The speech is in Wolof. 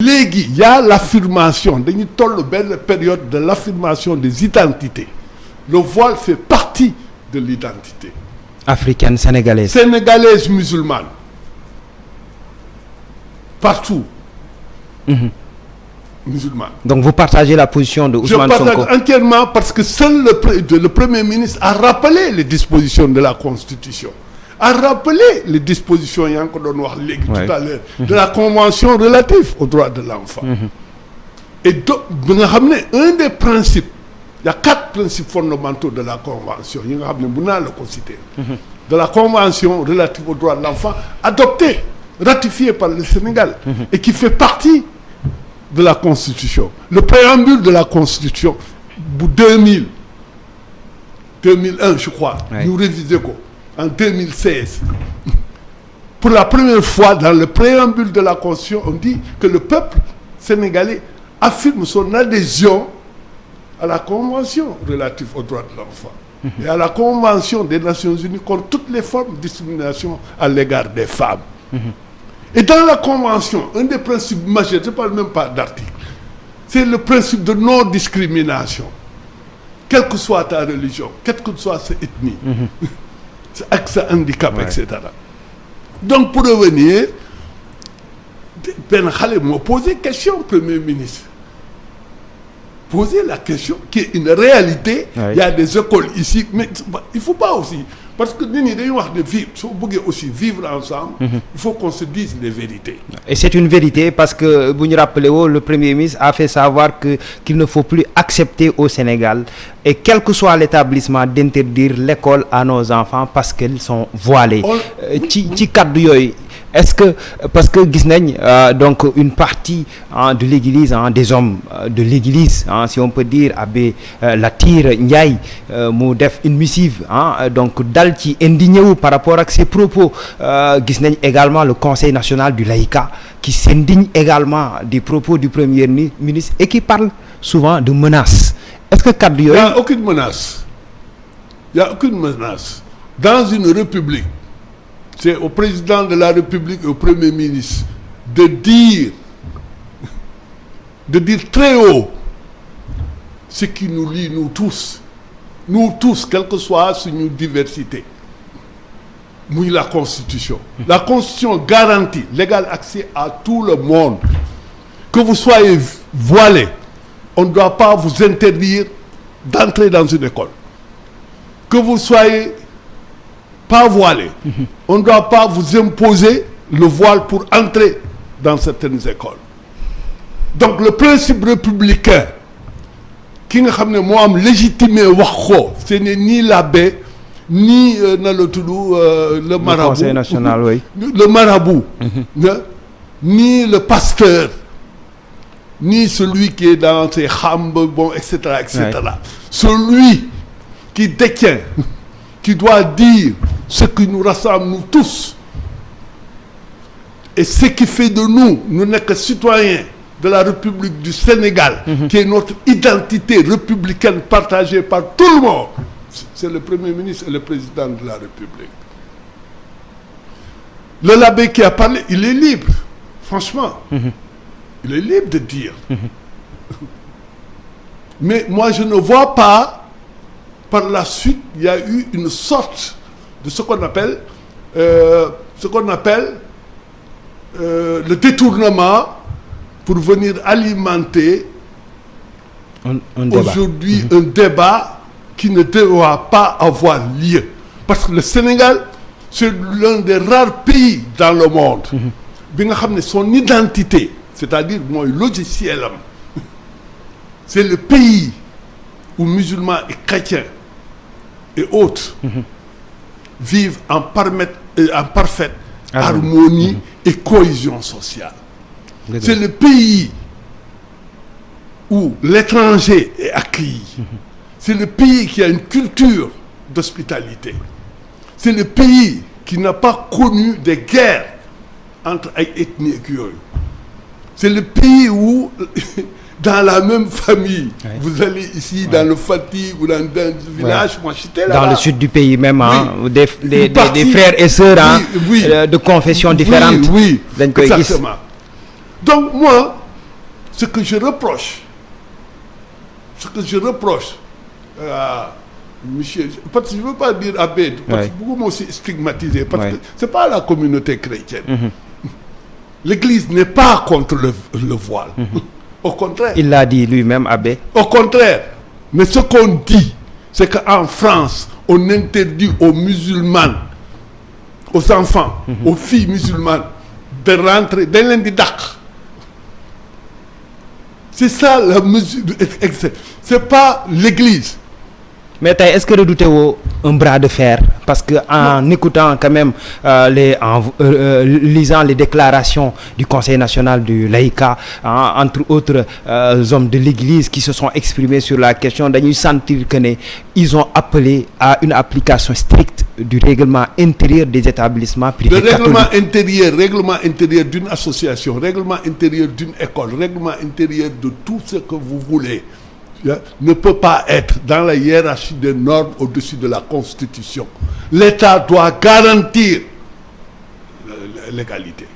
léegi y a l'affirmation dañuy toll benn période de l'affirmation des identités le voile fait partie de l'identité africaine, sénégalaise musulmane partout musulmane. Donc vous partagez la position de Ousmane Sonko? Je partage entièrement parce que seul le Premier ministre a rappelé les dispositions de la Constitution, a rappelé les dispositions yaa ngi ko doon wax léegi tout à l'heure de la Convention relative aux droits de l'enfant. Et donc bi nga xam ne un des principes, il y a 4 principes fondamentaux de la Convention yi nga xam ne bu naa la ko citer de la Convention relative aux droits de l'enfant adoptée, ratifiée par le Sénégal et qui fait partie de la Constitution. Le préambule de la Constitution bu 2001 je crois ñu révisé ko en 2016. Pour la première fois dans le préambule de la Constitution on dit que le peuple sénégalais affirme son adhésion à la Convention relative aux droits de l'enfant et à la Convention des Nations Unies contre toutes les formes de discrimination à l'égard des femmes. Et dans la Convention, un des principes majeurs, je ne parle même pas d'article, c'est le principe de non-discrimination. Quelle que soit ta religion, quelle que soit sa ethnie, ak sa handicap, etc. Donc pour revenir, Ben Khaled m'a posé question, Premier ministre. Poser la question qui est une réalité. Il y a des écoles ici, mais il ne faut pas aussi. Parce que nous devons vivre, si vous voulez aussi vivre ensemble, il faut qu'on se dise les vérités. Et c'est une vérité parce que, vous nous rappelez, le Premier ministre a fait savoir qu'il ne faut plus accepter au Sénégal, et quel que soit l'établissement, d'interdire l'école à nos enfants parce qu'ils sont voilés. Ci kaddu yooyu, est-ce que, parce que gis nañ donc une partie de l'église, des hommes de l'église, si on peut dire, Abbé Latir Ndiaye mu def une missive donc dal ci indigné wu par rapport ak ses propos, gis nañ également le Conseil national du laïcat qui s'indigne également des propos du Premier ministre et qui parle souvent de menaces. Est-ce que kaddu yooyu? Il n'y a aucune menace. Il n'y a aucune menace. Dans une république, c'est au président de la République et au Premier ministre de dire très haut ce qui nous lie nous tous, quelle que soit notre diversité. Muy la Constitution. La Constitution garantit l'égal accès à tout le monde. Que vous soyez voilé, on ne doit pas vous interdire d'entrer dans une école. Que vous soyez pas voilé, on ne doit pas vous imposer le voile pour entrer dans certaines écoles. Donc le principe républicain ki nga xam ne moo am légitimé wax ko, ce n'est ni l'abbé ni na la tudd le marabout, Conseil national, oui. Le marabout, ni le pasteur, ni celui qui est dans ses khambes, bon, etc., etc. Celui qui détient, qui doit dire ce qui nous rassemble nous tous et ce qui fait de nous n'est que citoyens de la République du Sénégal, qui est notre identité républicaine partagée par tout le monde. C'est le Premier ministre et le Président de la République. Le l'abbé qui a parlé, il est libre, franchement. Il est libre de dire. Mais moi, je ne vois pas, par la suite, il y a eu une sorte de ce qu'on appelle le détournement pour venir alimenter aujourd'hui un débat qui ne doit pas avoir lieu. Parce que le Sénégal, c'est l'un des rares pays dans le monde bi nga xam ne son identité, c'est-à-dire mooy logiciel am, c'est le pays où musulmans et chrétiens et autres vivent en parfaite harmonie et cohésion sociale. C'est le pays où l'étranger est accueilli. C'est le pays qui a une culture d'hospitalité. C'est le pays qui n'a pas connu des guerres entre ay ethnies et yooyu. C'est le pays où dans la même famille, vous allez ici dans le Fatick ou dans un village, moi j'étais là. Dans le sud du pays même, des frères et sœurs de confessions différentes. Oui, exactement. Donc moi, ce que je reproche à monsieur, parce que je ne veux pas dire abbé, parce que beaucoup m'ont aussi stigmatisé, parce que ce n'est pas la communauté chrétienne. L'Église n'est pas contre le voile. Au contraire. Il l'a dit lui-même, abbé. Au contraire. Mais ce qu'on dit, c'est qu'en France, on interdit aux musulmanes, aux enfants, aux filles musulmanes, de rentrer dans lundi d'acte. C'est ça la mesure. C'est pas l'Église. Mais est-ce que redoutez-vous un bras de fer? Parce que en écoutant quand même, lisant les déclarations du Conseil national du laïcat, entre autres hommes de l'Église qui se sont exprimés sur la question, dañuy sentir que ils ont appelé à une application stricte du règlement intérieur des établissements privés catholiques. Règlement intérieur d'une association, règlement intérieur d'une école, règlement intérieur de tout ce que vous voulez, ne peut pas être dans la hiérarchie des normes au-dessus de la Constitution. L'État doit garantir l'égalité.